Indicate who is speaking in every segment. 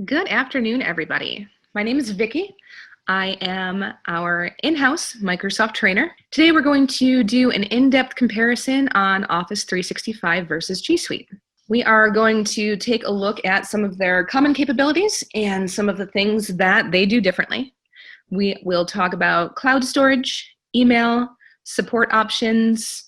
Speaker 1: Good afternoon, everybody. My name is Vicki. I am our in-house Microsoft trainer. Today we're going to do an in-depth comparison on Office 365 versus G Suite. We are going to take a look at some of their common capabilities and some of the things that they do differently. We will talk about cloud storage, email, support options,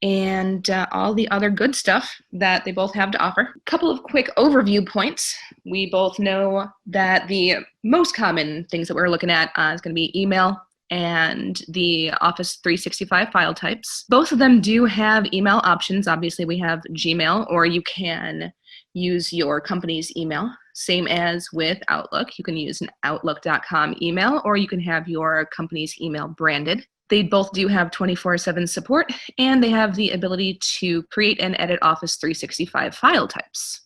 Speaker 1: and all the other good stuff that they both have to offer. A couple of quick overview points. We both know that the most common things that we're looking at is going to be email and the Office 365 file types. Both of them do have email options. Obviously, we have Gmail, or you can use your company's email. Same as with Outlook. You can use an Outlook.com email, or you can have your company's email branded. They both do have 24/7 support, and they have the ability to create and edit Office 365 file types.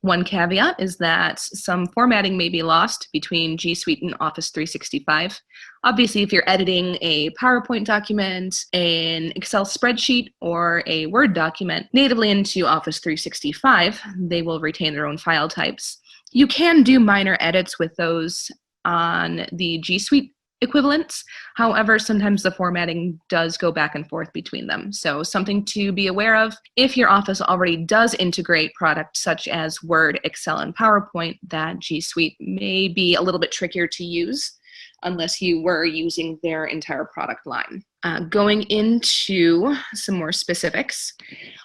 Speaker 1: One caveat is that some formatting may be lost between G Suite and Office 365. Obviously, if you're editing a PowerPoint document, an Excel spreadsheet, or a Word document natively into Office 365, they will retain their own file types. You can do minor edits with those on the G Suite equivalents. However, sometimes the formatting does go back and forth between them. So something to be aware of. If your Office already does integrate products such as Word, Excel, and PowerPoint, that G Suite may be a little bit trickier to use unless you were using their entire product line. Going into some more specifics,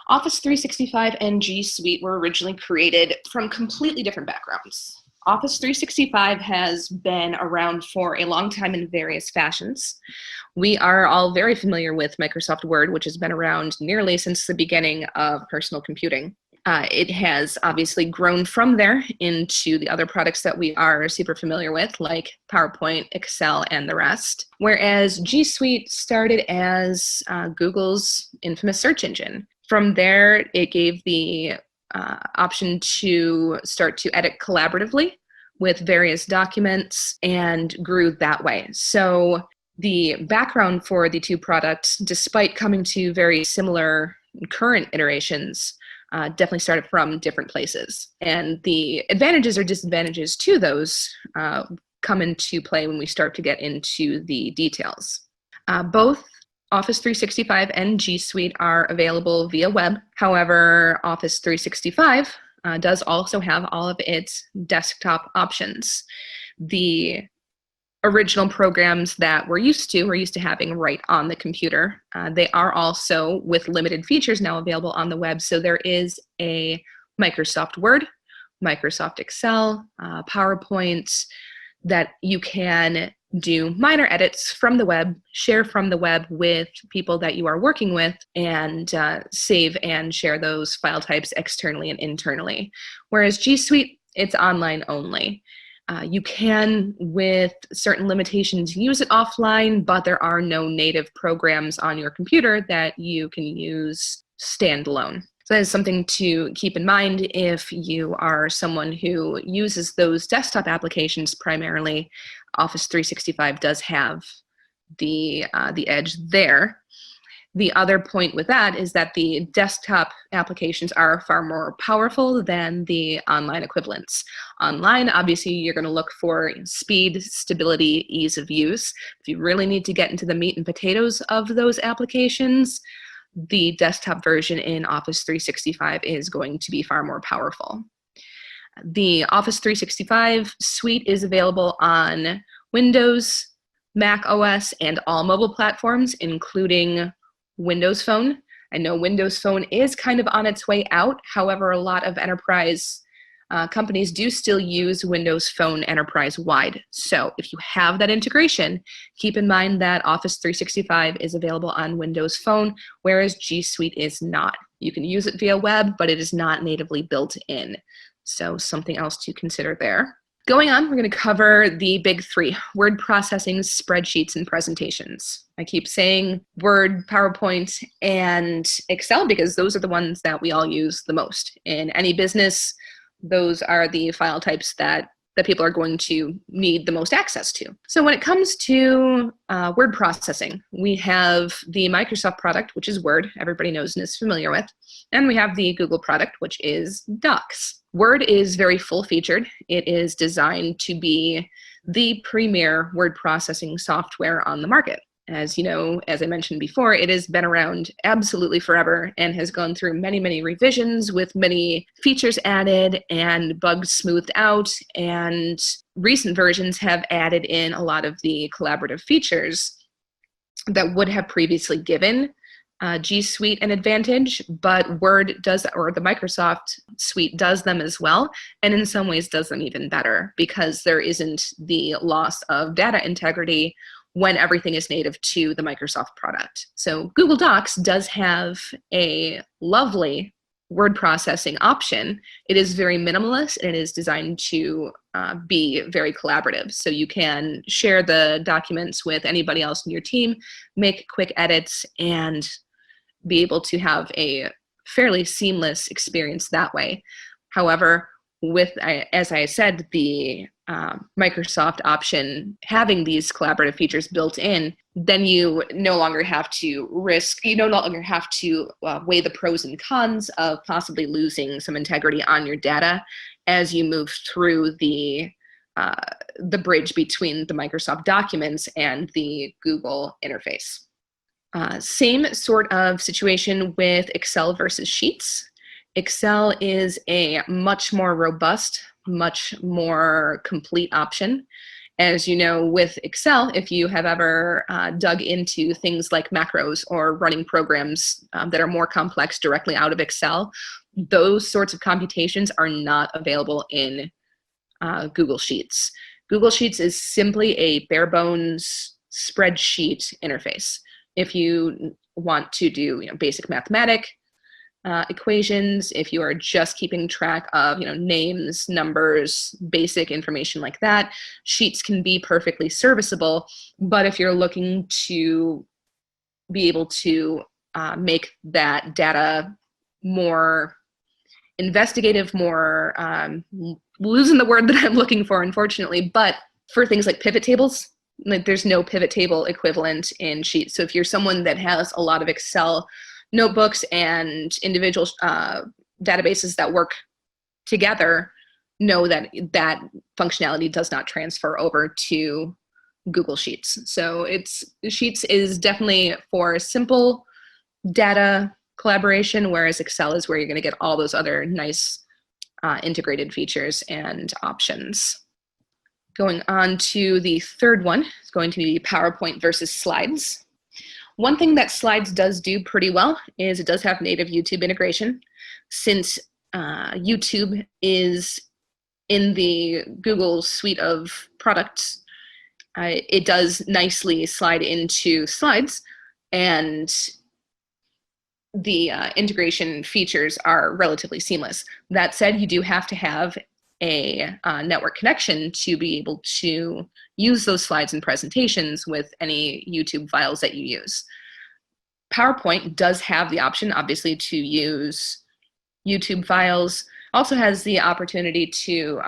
Speaker 1: Office 365 and G Suite were originally created from completely different backgrounds. Office 365 has been around for a long time in various fashions. We are all very familiar with Microsoft Word, which has been around nearly since the beginning of personal computing. It has obviously grown from there into the other products that we are super familiar with, like PowerPoint, Excel, and the rest. Whereas G Suite started as Google's infamous search engine. From there, it gave the option to start to edit collaboratively with various documents and grew that way. So the background for the two products, despite coming to very similar current iterations, definitely started from different places. And the advantages or disadvantages to those come into play when we start to get into the details. Both Office 365 and G Suite are available via web. However, Office 365 does also have all of its desktop options. The original programs that we're used to having right on the computer. They are also, with limited features, now available on the web. So there is a Microsoft Word, Microsoft Excel, PowerPoint, that you can do minor edits from the web, share from the web with people that you are working with, and save and share those file types externally and internally. Whereas G Suite, it's online only. You can, with certain limitations, use it offline, but there are no native programs on your computer that you can use standalone. So that is something to keep in mind if you are someone who uses those desktop applications primarily. Office 365 does have the edge there. The other point with that is that the desktop applications are far more powerful than the online equivalents. Online, obviously, you're going to look for speed, stability, ease of use. If you really need to get into the meat and potatoes of those applications, the desktop version in Office 365 is going to be far more powerful. The Office 365 suite is available on Windows, Mac OS, and all mobile platforms, including Windows Phone. I know Windows Phone is kind of on its way out. However, a lot of enterprise companies do still use Windows Phone enterprise-wide. So if you have that integration, keep in mind that Office 365 is available on Windows Phone, whereas G Suite is not. You can use it via web, but it is not natively built in. So something else to consider there. Going on, we're going to cover the big three: word processing, spreadsheets, and presentations. I keep saying Word, PowerPoint, and Excel because those are the ones that we all use the most. In any business, those are the file types that that people are going to need the most access to. So when it comes to word processing, we have the Microsoft product, which is Word, everybody knows and is familiar with, and we have the Google product, which is Docs. Word is very full-featured. It is designed to be the premier word processing software on the market. As you know, as I mentioned before, it has been around absolutely forever and has gone through many, many revisions with many features added and bugs smoothed out. And recent versions have added in a lot of the collaborative features that would have previously given G Suite an advantage, but Word does, or the Microsoft Suite does them as well, and in some ways does them even better because there isn't the loss of data integrity when everything is native to the Microsoft product. So Google Docs does have a lovely word processing option. It is very minimalist and it is designed to be very collaborative. So you can share the documents with anybody else in your team, make quick edits, and be able to have a fairly seamless experience that way. However, with, as I said, the Microsoft option having these collaborative features built in, then you no longer have to weigh the pros and cons of possibly losing some integrity on your data as you move through the bridge between the Microsoft documents and the Google interface. Same sort of situation with Excel versus Sheets. Excel is a much more robust, much more complete option. As you know, with Excel, if you have ever dug into things like macros or running programs that are more complex directly out of Excel, those sorts of computations are not available in Google Sheets. Google Sheets is simply a bare bones spreadsheet interface. If you want to do basic mathematic equations, if you are just keeping track of names, numbers, basic information like that, Sheets can be perfectly serviceable. But if you're looking to be able to make that data more investigative, more losing the word that I'm looking for, unfortunately, but for things like pivot tables, like there's no pivot table equivalent in Sheets. So if you're someone that has a lot of Excel notebooks and individual databases that work together, know that that functionality does not transfer over to Google Sheets. So Sheets is definitely for simple data collaboration, whereas Excel is where you're going to get all those other nice integrated features and options. Going on to the third one is going to be PowerPoint versus Slides. One thing that Slides does do pretty well is it does have native YouTube integration. Since YouTube is in the Google suite of products, it does nicely slide into Slides, and the integration features are relatively seamless. That said, you do have to have a network connection to be able to use those slides and presentations with any YouTube files that you use. PowerPoint does have the option, obviously, to use YouTube files. Also has the opportunity to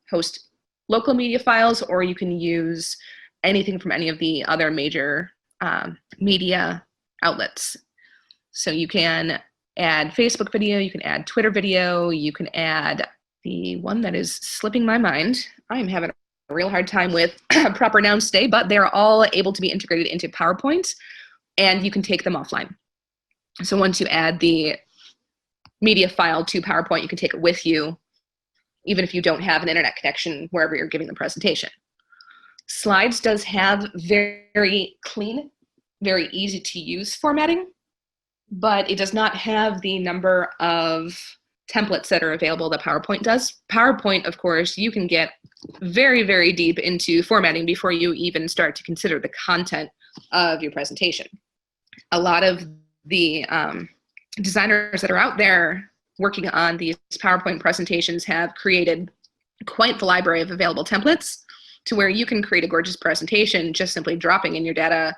Speaker 1: host local media files, or you can use anything from any of the other major media outlets. So you can add Facebook video, you can add Twitter video, you can add the one that is slipping my mind. I'm having a real hard time with proper nouns today, but they're all able to be integrated into PowerPoint, and you can take them offline. So once you add the media file to PowerPoint, you can take it with you, even if you don't have an internet connection wherever you're giving the presentation. Slides does have very clean, very easy to use formatting, but it does not have the number of templates that are available that PowerPoint does. PowerPoint, of course, you can get very, very deep into formatting before you even start to consider the content of your presentation. A lot of the designers that are out there working on these PowerPoint presentations have created quite the library of available templates to where you can create a gorgeous presentation just simply dropping in your data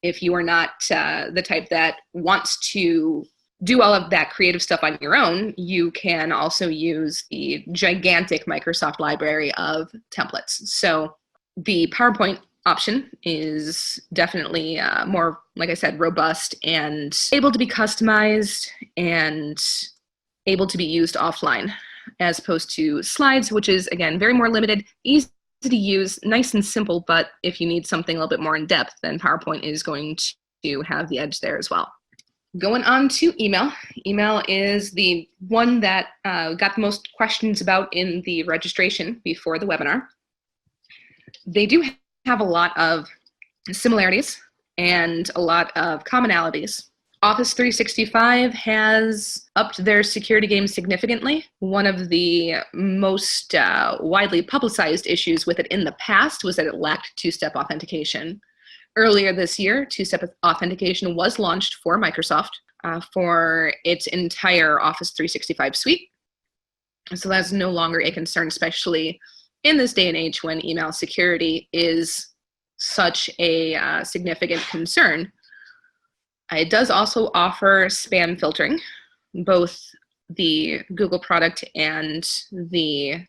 Speaker 1: if you are not the type that wants to do all of that creative stuff on your own, you can also use the gigantic Microsoft library of templates. So the PowerPoint option is definitely more, like I said, robust and able to be customized and able to be used offline, as opposed to slides, which is, again, very more limited, easy to use, nice and simple, but if you need something a little bit more in depth, then PowerPoint is going to have the edge there as well. Going on to email. Email is the one that got the most questions about in the registration before the webinar. They do have a lot of similarities and a lot of commonalities. Office 365 has upped their security game significantly. One of the most widely publicized issues with it in the past was that it lacked two-step authentication. Earlier this year, two-step authentication was launched for Microsoft for its entire Office 365 suite. So that's no longer a concern, especially in this day and age when email security is such a significant concern. It does also offer spam filtering, both the Google product and the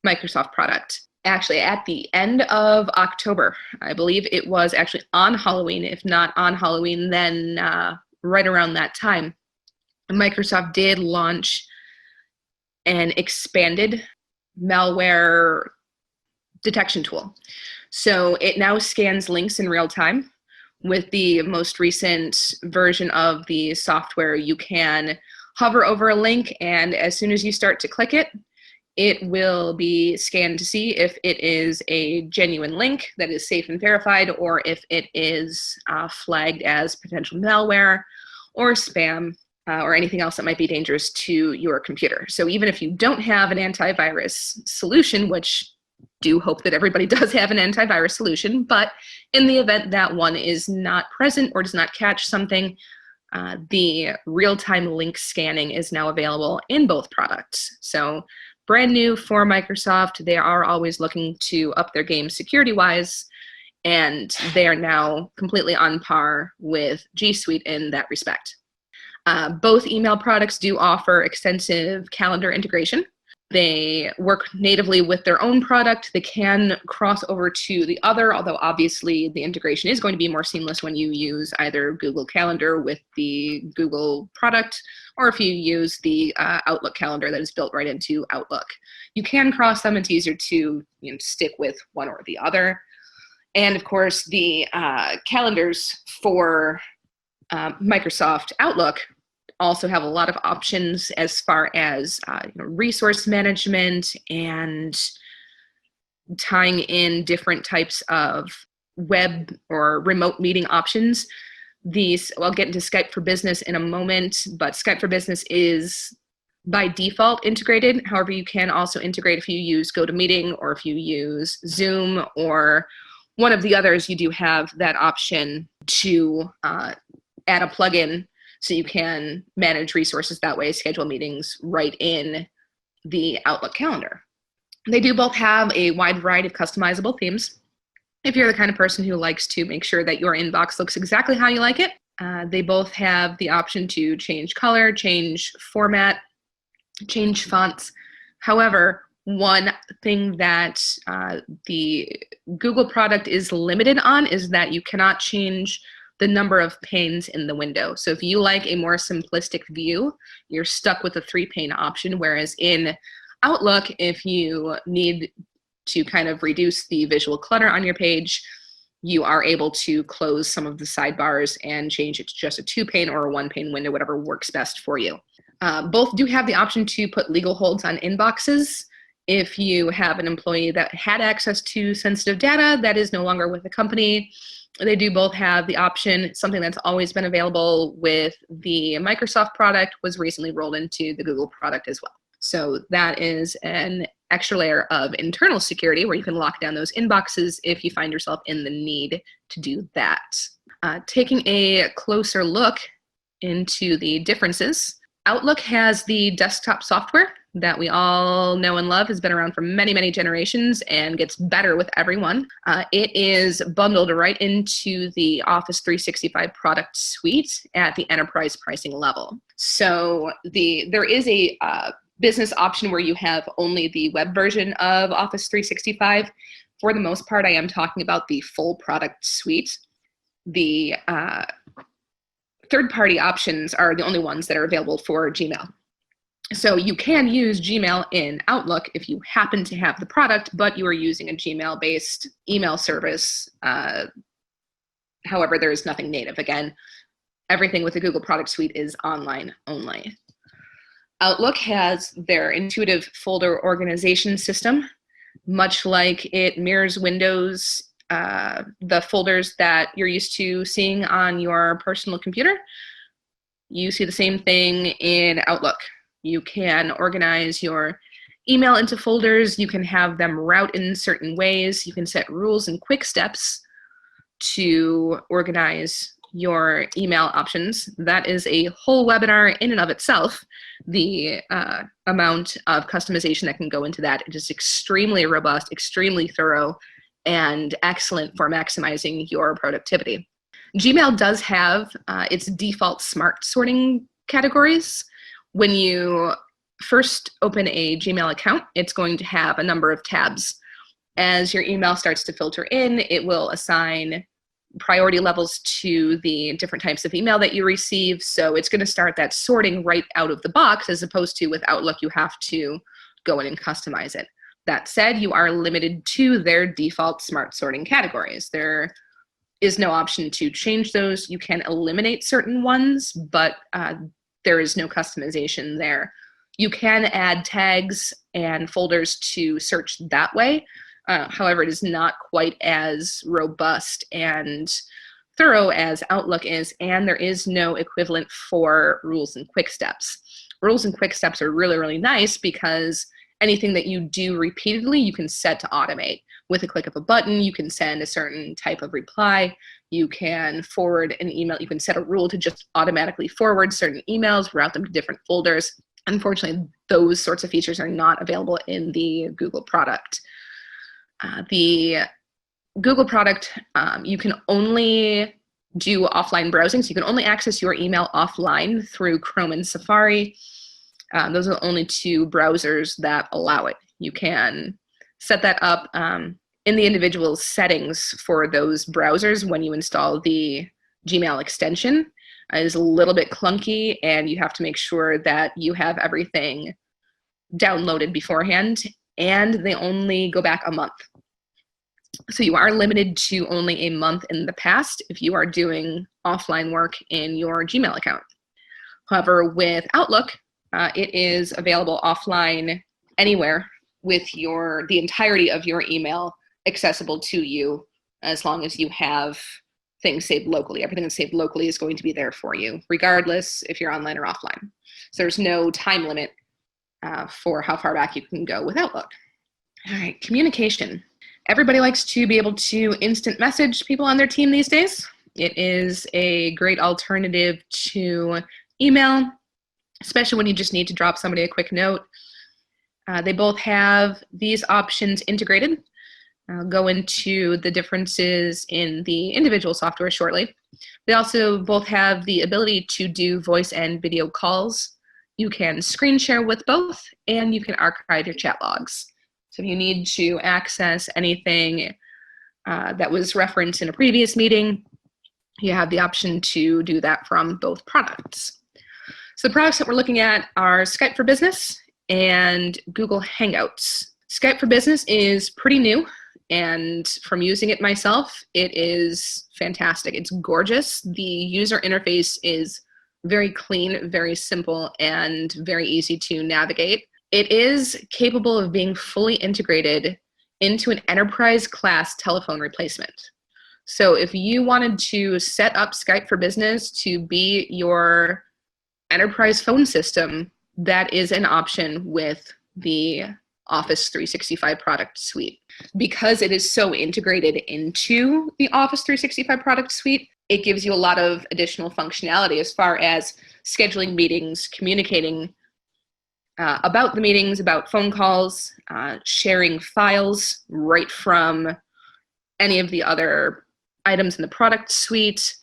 Speaker 1: Microsoft product. Actually, at the end of October, I believe it was actually on Halloween, if not on Halloween, then right around that time, Microsoft did launch an expanded malware detection tool. So it now scans links in real time. With the most recent version of the software, you can hover over a link, and as soon as you start to click it, it will be scanned to see if it is a genuine link that is safe and verified, or if it is flagged as potential malware or spam or anything else that might be dangerous to your computer. So even if you don't have an antivirus solution, which do hope that everybody does have an antivirus solution, but in the event that one is not present or does not catch something, the real-time link scanning is now available in both products. So brand new for Microsoft. They are always looking to up their game security-wise, and they are now completely on par with G Suite in that respect. Both email products do offer extensive calendar integration. They work natively with their own product. They can cross over to the other, although obviously the integration is going to be more seamless when you use either Google Calendar with the Google product, or if you use the Outlook calendar that is built right into Outlook. You can cross them. It's easier to stick with one or the other. And of course, the calendars for Microsoft Outlook also have a lot of options as far as resource management and tying in different types of web or remote meeting options. I'll get into Skype for Business in a moment, but Skype for Business is by default integrated. However, you can also integrate if you use GoToMeeting or if you use Zoom or one of the others. You do have that option to add a plugin so you can manage resources that way, schedule meetings right in the Outlook calendar. They do both have a wide variety of customizable themes. If you're the kind of person who likes to make sure that your inbox looks exactly how you like it, they both have the option to change color, change format, change fonts. However, one thing that the Google product is limited on is that you cannot change the number of panes in the window. So if you like a more simplistic view, you're stuck with the 3-pane option, whereas in Outlook, if you need to kind of reduce the visual clutter on your page, you are able to close some of the sidebars and change it to just a 2-pane or a 1-pane window, whatever works best for you. Both do have the option to put legal holds on inboxes. If you have an employee that had access to sensitive data that is no longer with the company, they do both have the option. Something that's always been available with the Microsoft product was recently rolled into the Google product as well. So that is an extra layer of internal security where you can lock down those inboxes if you find yourself in the need to do that. Taking a closer look into the differences, Outlook has the desktop software that we all know and love, has been around for many, many generations and gets better with everyone. It is bundled right into the Office 365 product suite at the enterprise pricing level. So there is a business option where you have only the web version of Office 365. For the most part, I am talking about the full product suite. The third-party options are the only ones that are available for Gmail. So you can use Gmail in Outlook if you happen to have the product, but you are using a Gmail-based email service. However, there is nothing native. Again, everything with the Google product suite is online only. Outlook has their intuitive folder organization system, much like it mirrors Windows, the folders that you're used to seeing on your personal computer. You see the same thing in Outlook. You can organize your email into folders. You can have them route in certain ways. You can set rules and quick steps to organize your email options. That is a whole webinar in and of itself. The amount of customization that can go into that. It is extremely robust, extremely thorough, and excellent for maximizing your productivity. Gmail does have its default smart sorting categories. When you first open a Gmail account, it's going to have a number of tabs. As your email starts to filter in, it will assign priority levels to the different types of email that you receive. So it's going to start that sorting right out of the box, as opposed to with Outlook, you have to go in and customize it. That said, you are limited to their default smart sorting categories. There is no option to change those. You can eliminate certain ones, but there is no customization there. You can add tags and folders to search that way. However, it is not quite as robust and thorough as Outlook is, and there is no equivalent for rules and quick steps. Rules and quick steps are really, really nice because anything that you do repeatedly, you can set to automate. With a click of a button, you can send a certain type of reply. You can forward an email. You can set a rule to just automatically forward certain emails, route them to different folders. Unfortunately, those sorts of features are not available in the Google product. The Google product, you can only do offline browsing, so you can only access your email offline through Chrome and Safari. Those are the only two browsers that allow it. You can set that up in the individual settings for those browsers when you install the Gmail extension. It is a little bit clunky, and you have to make sure that you have everything downloaded beforehand, and they only go back a month. So you are limited to only a month in the past if you are doing offline work in your Gmail account. However, with Outlook, it is available offline anywhere with the entirety of your email accessible to you, as long as you have things saved locally. Everything that's saved locally is going to be there for you, regardless if you're online or offline. So there's no time limit for how far back you can go with Outlook. All right, communication. Everybody likes to be able to instant message people on their team these days. It is a great alternative to email, especially when you just need to drop somebody a quick note. They both have these options integrated. I'll go into the differences in the individual software shortly. They also both have the ability to do voice and video calls. You can screen share with both, and you can archive your chat logs. So if you need to access anything that was referenced in a previous meeting, you have the option to do that from both products. So the products that we're looking at are Skype for Business and Google Hangouts. Skype for Business is pretty new, and from using it myself, it is fantastic. It's gorgeous. The user interface is very clean, very simple, and very easy to navigate. It is capable of being fully integrated into an enterprise class telephone replacement. So if you wanted to set up Skype for Business to be your enterprise phone system, that is an option with the Office 365 product suite. Because it is so integrated into the Office 365 product suite, it gives you a lot of additional functionality as far as scheduling meetings, communicating about the meetings, about phone calls, sharing files right from any of the other items in the product suite,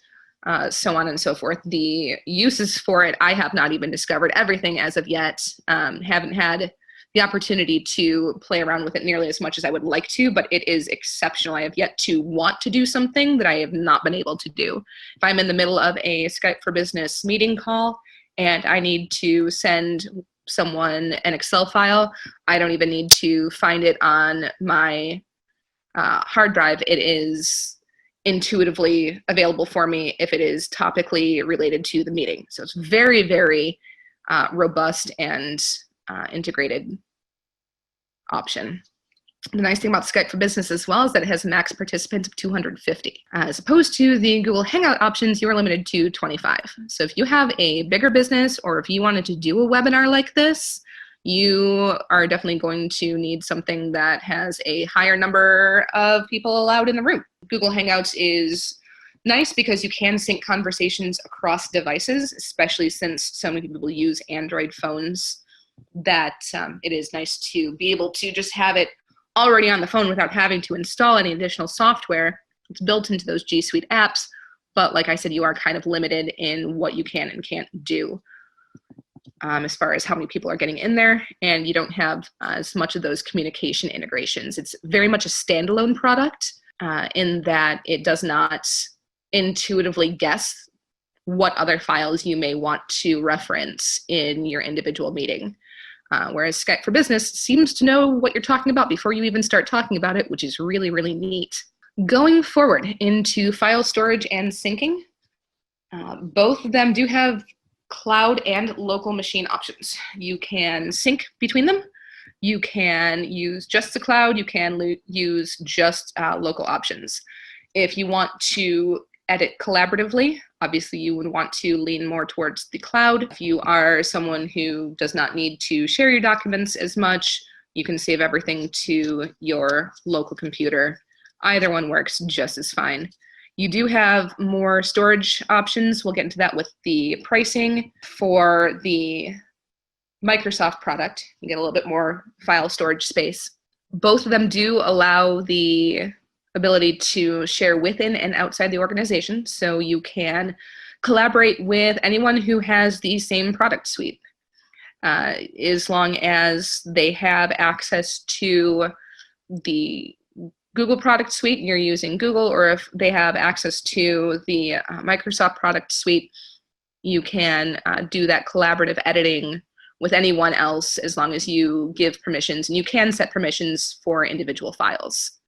Speaker 1: so on and so forth. The uses for it, I have not even discovered everything as of yet. Haven't had the opportunity to play around with it nearly as much as I would like to, but it is exceptional. I have yet to want to do something that I have not been able to do. If I'm in the middle of a Skype for Business meeting call and I need to send someone an Excel file, I don't even need to find it on my hard drive. It is intuitively available for me if it is topically related to the meeting. So it's very, very robust and integrated option. The nice thing about Skype for Business as well is that it has a max participants of 250. As opposed to the Google Hangout options, you are limited to 25. So if you have a bigger business or if you wanted to do a webinar like this, you are definitely going to need something that has a higher number of people allowed in the room. Google Hangouts is nice because you can sync conversations across devices, especially since so many people use Android phones, that it is nice to be able to just have it already on the phone without having to install any additional software. It's built into those G Suite apps, but like I said, you are kind of limited in what you can and can't do as far as how many people are getting in there, and you don't have as much of those communication integrations. It's very much a standalone product in that it does not intuitively guess what other files you may want to reference in your individual meeting. Whereas Skype for Business seems to know what you're talking about before you even start talking about it, which is really, really neat. Going forward into file storage and syncing, both of them do have cloud and local machine options. You can sync between them. You can use just the cloud. You can use just local options. If you want to edit collaboratively, obviously you would want to lean more towards the cloud. If you are someone who does not need to share your documents as much, you can save everything to your local computer. Either one works just as fine. You do have more storage options. We'll get into that with the pricing. For the Microsoft product, you get a little bit more file storage space. Both of them do allow the ability to share within and outside the organization, so you can collaborate with anyone who has the same product suite, as long as they have access to the Google product suite, you're using Google, or if they have access to the Microsoft product suite, you can do that collaborative editing with anyone else as long as you give permissions, and you can set permissions for individual files.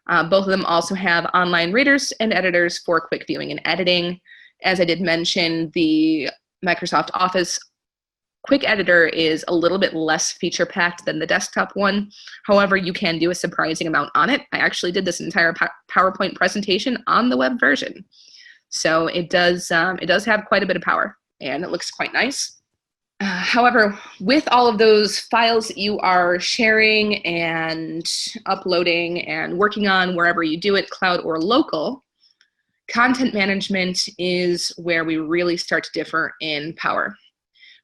Speaker 1: Both of them also have online readers and editors for quick viewing and editing. As I did mention, the Microsoft Office Quick Editor is a little bit less feature-packed than the desktop one. However, you can do a surprising amount on it. I actually did this entire PowerPoint presentation on the web version. So it does have quite a bit of power, and it looks quite nice. However, with all of those files that you are sharing and uploading and working on wherever you do it, cloud or local, content management is where we really start to differ in power.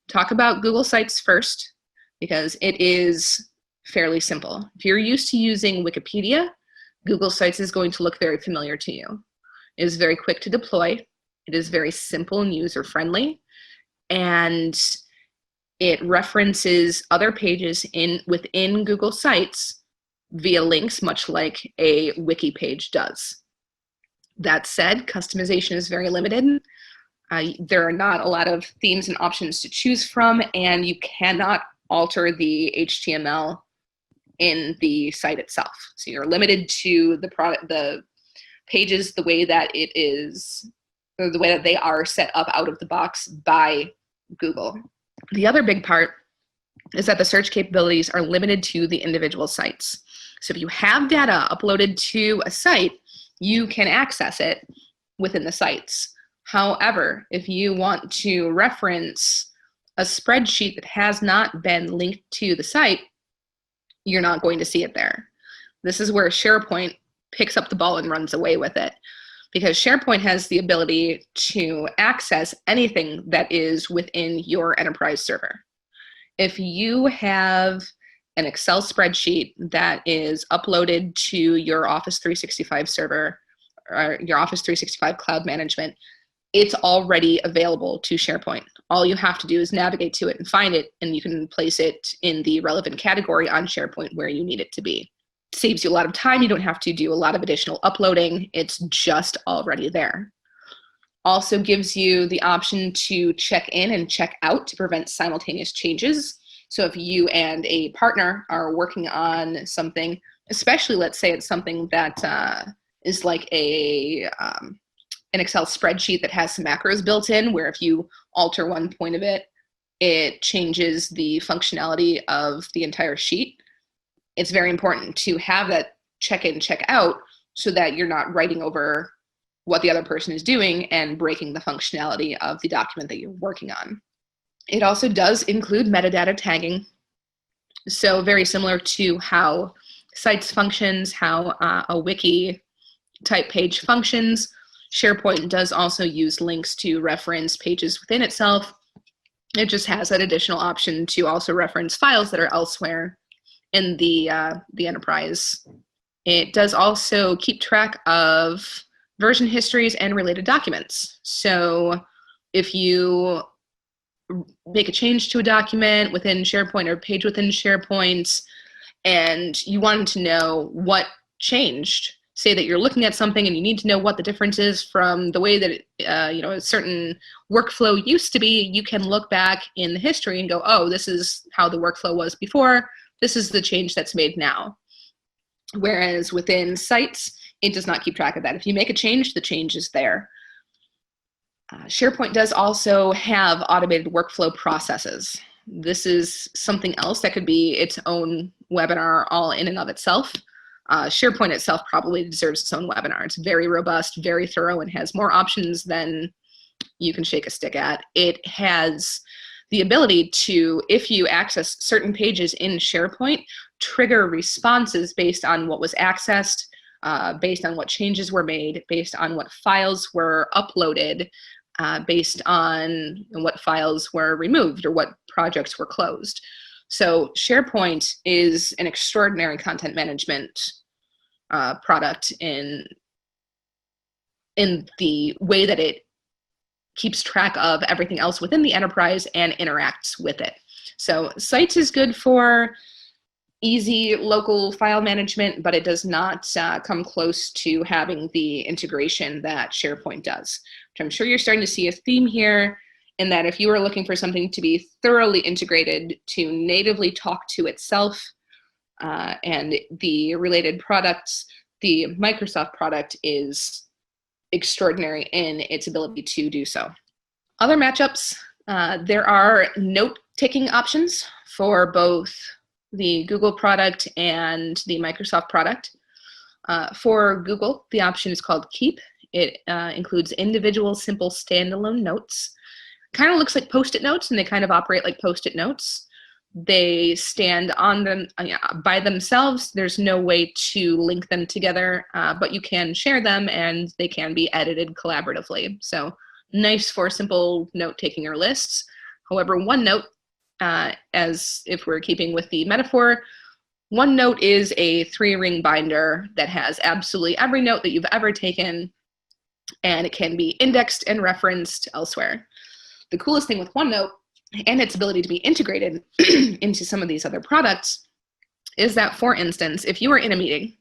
Speaker 1: Talk about Google Sites first, because it is fairly simple. If you're used to using Wikipedia, Google Sites is going to look very familiar to you. It is very quick to deploy. It is very simple and user-friendly, and it references other pages within Google Sites via links, much like a wiki page does. That said, customization is very limited. There are not a lot of themes and options to choose from, and you cannot alter the HTML in the site itself. So you're limited to the pages the way that it is, or the way that they are set up out of the box by Google. The other big part is that the search capabilities are limited to the individual sites. So if you have data uploaded to a site, you can access it within the sites. However, if you want to reference a spreadsheet that has not been linked to the site, you're not going to see it there. This is where SharePoint picks up the ball and runs away with it, because SharePoint has the ability to access anything that is within your enterprise server. If you have an Excel spreadsheet that is uploaded to your Office 365 server or your Office 365 cloud management, it's already available to SharePoint. All you have to do is navigate to it and find it, and you can place it in the relevant category on SharePoint where you need it to be. It saves you a lot of time. You don't have to do a lot of additional uploading. It's just already there. Also gives you the option to check in and check out to prevent simultaneous changes. So if you and a partner are working on something, especially let's say it's something that is like an Excel spreadsheet that has some macros built in, where if you alter one point of it, it changes the functionality of the entire sheet. It's very important to have that check in, check out, so that you're not writing over what the other person is doing and breaking the functionality of the document that you're working on. It also does include metadata tagging. So very similar to how sites functions, how a wiki type page functions, SharePoint does also use links to reference pages within itself. It just has that additional option to also reference files that are elsewhere in the enterprise. It does also keep track of version histories and related documents. So if you make a change to a document within SharePoint or a page within SharePoint, and you wanted to know what changed, say that you're looking at something and you need to know what the difference is from the way that it, a certain workflow used to be, you can look back in the history and go, oh, this is how the workflow was before, this is the change that's made now. Whereas within sites, it does not keep track of that. If you make a change, the change is there. SharePoint does also have automated workflow processes. This is something else that could be its own webinar all in and of itself. SharePoint itself probably deserves its own webinar. It's very robust, very thorough, and has more options than you can shake a stick at. It has the ability to, if you access certain pages in SharePoint, trigger responses based on what was accessed, based on what changes were made, based on what files were uploaded, based on what files were removed or what projects were closed. So SharePoint is an extraordinary content management product in the way that it keeps track of everything else within the enterprise and interacts with it. So Sites is good for easy local file management, but it does not come close to having the integration that SharePoint does, which I'm sure you're starting to see a theme here, in that if you are looking for something to be thoroughly integrated to natively talk to itself and the related products, the Microsoft product is extraordinary in its ability to do so. Other matchups, there are note-taking options for both the Google product and the Microsoft product. For Google, the option is called Keep. It includes individual, simple, standalone notes. Kind of looks like Post-it notes, and they kind of operate like Post-it notes. They stand on them by themselves. There's no way to link them together, but you can share them, and they can be edited collaboratively. So nice for simple note-taking or lists. However, OneNote, as if we're keeping with the metaphor, OneNote is a 3-ring binder that has absolutely every note that you've ever taken, and it can be indexed and referenced elsewhere. The coolest thing with OneNote and its ability to be integrated into some of these other products is that, for instance, if you are in a meeting,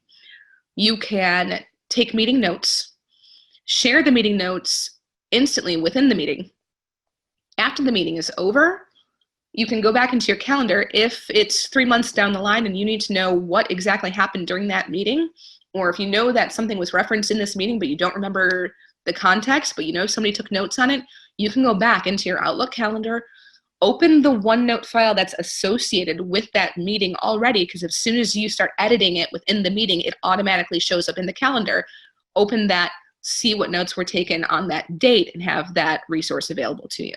Speaker 1: you can take meeting notes, share the meeting notes instantly within the meeting. After the meeting is over, you can go back into your calendar if it's 3 months down the line and you need to know what exactly happened during that meeting, or if you know that something was referenced in this meeting but you don't remember the context, but you know somebody took notes on it, you can go back into your Outlook calendar, open the OneNote file that's associated with that meeting already, because as soon as you start editing it within the meeting, it automatically shows up in the calendar. Open that, see what notes were taken on that date, and have that resource available to you.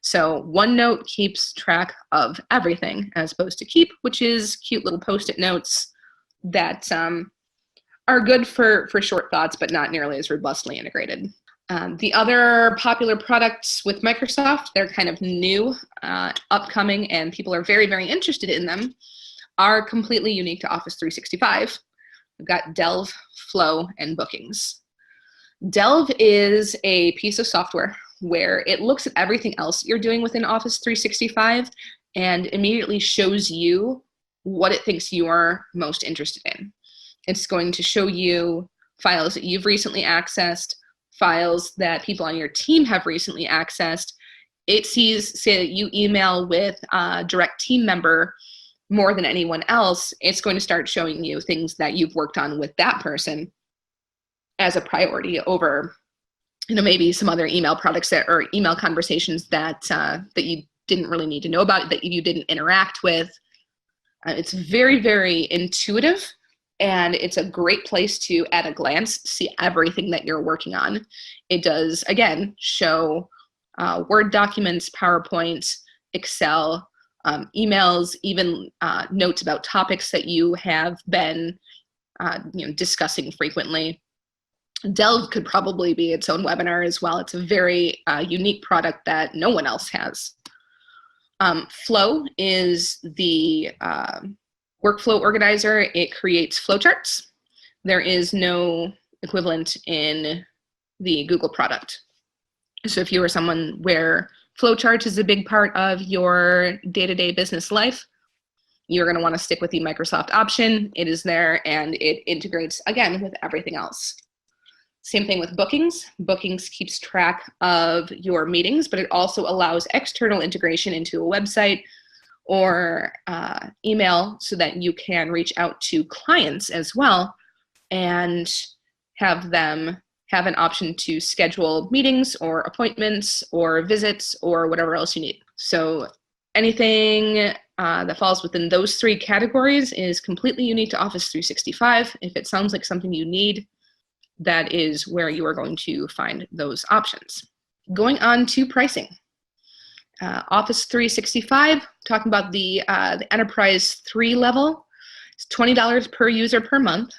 Speaker 1: So OneNote keeps track of everything, as opposed to Keep, which is cute little Post-it notes that are good for short thoughts, but not nearly as robustly integrated. The other popular products with Microsoft, they're kind of new, upcoming, and people are very, very interested in them, are completely unique to Office 365. We've got Delve, Flow, and Bookings. Delve is a piece of software where it looks at everything else you're doing within Office 365 and immediately shows you what it thinks you're most interested in. It's going to show you files that you've recently accessed, files that people on your team have recently accessed. It sees, say that you email with a direct team member more than anyone else, it's going to start showing you things that you've worked on with that person as a priority over, maybe some other email products that, or email conversations that that you didn't really need to know about, that you didn't interact with. It's very, very intuitive, and it's a great place to, at a glance, see everything that you're working on. It does, again, show Word documents, PowerPoint, Excel, emails, even notes about topics that you have been discussing frequently. Delve could probably be its own webinar as well. It's a very unique product that no one else has. Flow is the workflow organizer. It creates flowcharts. There is no equivalent in the Google product. So if you are someone where flowcharts is a big part of your day-to-day business life, you're going to want to stick with the Microsoft option. It is there, and it integrates, again, with everything else. Same thing with Bookings. Bookings keeps track of your meetings, but it also allows external integration into a website or email so that you can reach out to clients as well and have them have an option to schedule meetings or appointments or visits or whatever else you need. So anything that falls within those three categories is completely unique to Office 365. If it sounds like something you need, that is where you are going to find those options. Going on to pricing. Office 365, talking about the Enterprise 3 level, it's $20 per user per month.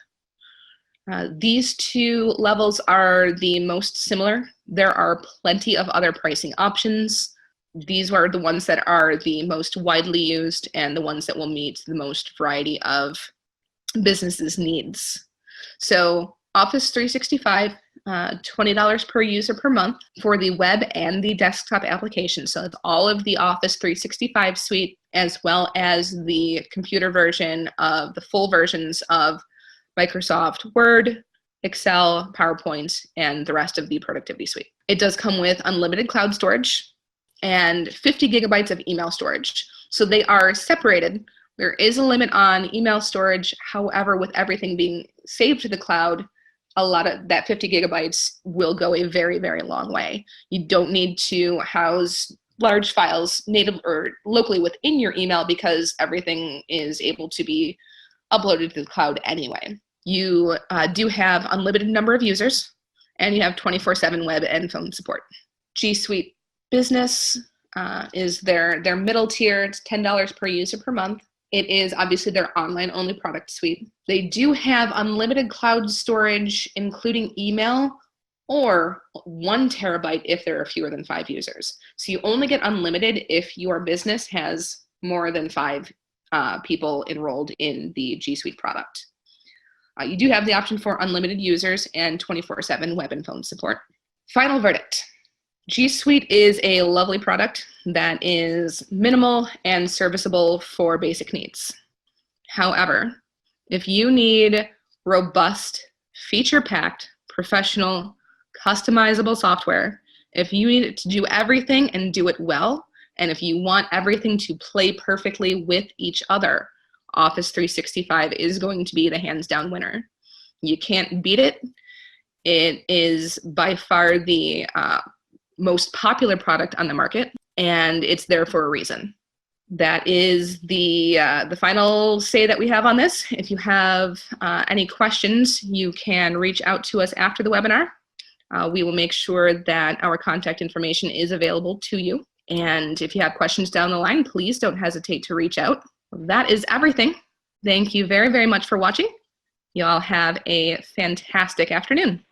Speaker 1: These two levels are the most similar. There are plenty of other pricing options. These are the ones that are the most widely used and the ones that will meet the most variety of businesses' needs. So Office 365, $20 per user per month for the web and the desktop application. So it's all of the Office 365 suite, as well as the computer version of the full versions of Microsoft Word, Excel, PowerPoint, and the rest of the productivity suite. It does come with unlimited cloud storage and 50 gigabytes of email storage. So they are separated. There is a limit on email storage. However, with everything being saved to the cloud, a lot of that 50 gigabytes will go a very, very long way. You don't need to house large files native or locally within your email because everything is able to be uploaded to the cloud anyway. You do have unlimited number of users, and you have 24/7 web and phone support. G Suite Business is their middle tier. It's $10 per user per month. It is obviously their online-only product suite. They do have unlimited cloud storage, including email, or 1 terabyte if there are fewer than 5 users. So you only get unlimited if your business has more than 5 people enrolled in the G Suite product. You do have the option for unlimited users and 24/7 web and phone support. Final verdict. G Suite is a lovely product that is minimal and serviceable for basic needs. However, if you need robust, feature-packed, professional, customizable software, if you need it to do everything and do it well, and if you want everything to play perfectly with each other, Office 365 is going to be the hands-down winner. You can't beat it. It is by far the most popular product on the market, and it's there for a reason. That is the final say that we have on this. If you have any questions, you can reach out to us after the webinar. We will make sure that our contact information is available to you. And if you have questions down the line, please don't hesitate to reach out. That is everything. Thank you very, very much for watching. You all have a fantastic afternoon.